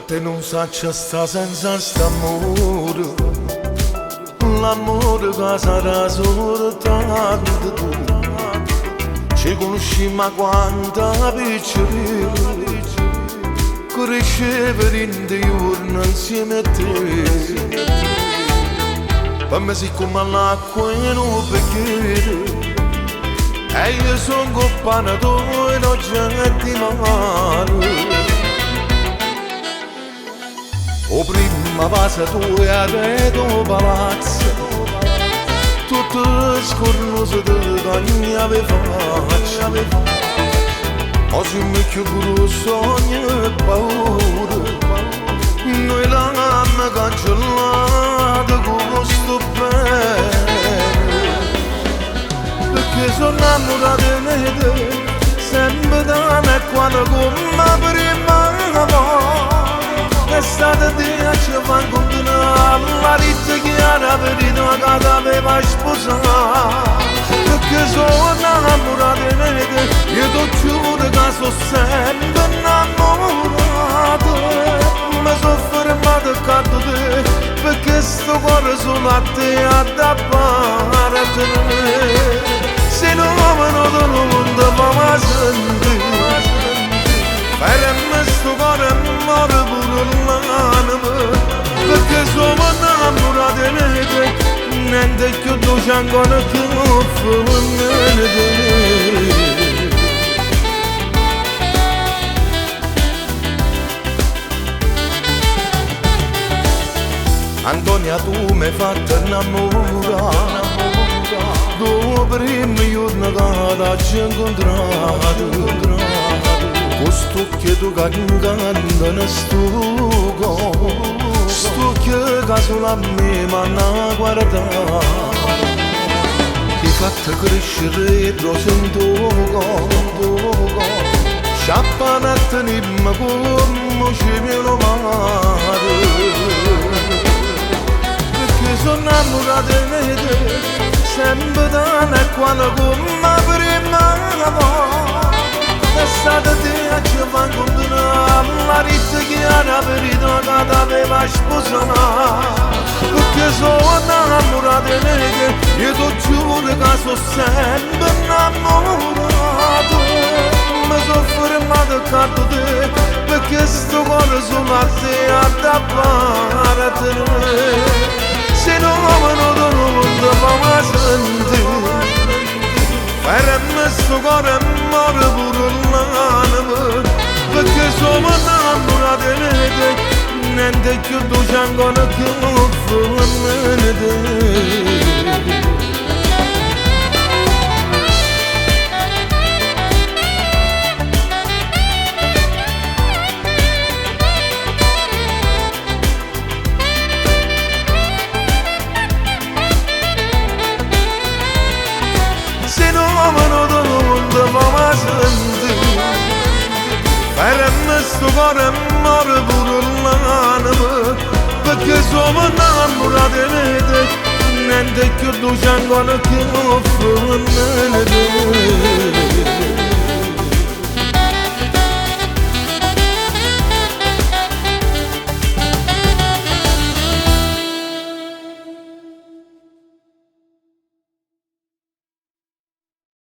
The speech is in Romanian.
te non sa c'è sta senza st'amore, l'amore che sarà soltanto tu. Ci conosciamo quanta piccolina, cresceva in dei giorni insieme a te. Per me sei come l'acqua in un bicchiere, e io sono compagno e non c'è di mare. O prima passa tu e arredo palazzo, tutto scornoso di cagna vi faccio. Ma se mi chiudo sogno e paura, noi l'hanno cancellata con questo bene. Perché sono innamorato di te, sempre da me quando come prima volta. L'estate ti ci fa continuare, la vita chiara per i tuoi che aveva sposato. Perché sono innamorato di te, io ti giuro che sono sempre innamorato. Mi sono fermato accanto a te, perché sto cuore solo a te ad apparire. Se non te lo mondo fa sentire, faremmo sto cuore muore pure l'anima. Perché sono innamorato di te, niente più dolce ancora che fuori di te. Antonia, tu mi hai fatto innamorare, dopo primo giorno che ci incontrato. Questo che tu cantando ne stuco, sto che solo a me mi hanno guardato. Ti fatto crescere rosa in tuo sciappano a tenermi come ci viene male. Perché sono innamorato di te, sempre da me quando come prima volta. L'estate ti ci fa continuare, la vita chiara per i tuoi che aveva sposato. Perché sono innamorato di te, io ti giuro che sono sempre innamorato. Mi sono fermato accanto a te, perché sto cuore solo a te ad apparire. Se non te lo mondo fa sentire, faremmo sto cuore muore pure l'anima. Perché sono innamorato di te, niente più dolce ancora che fuori di te. Faremmo sto cuore muore pure l'anima. Perché sono innamorato di te, niente più dolce ancora che fuori di te.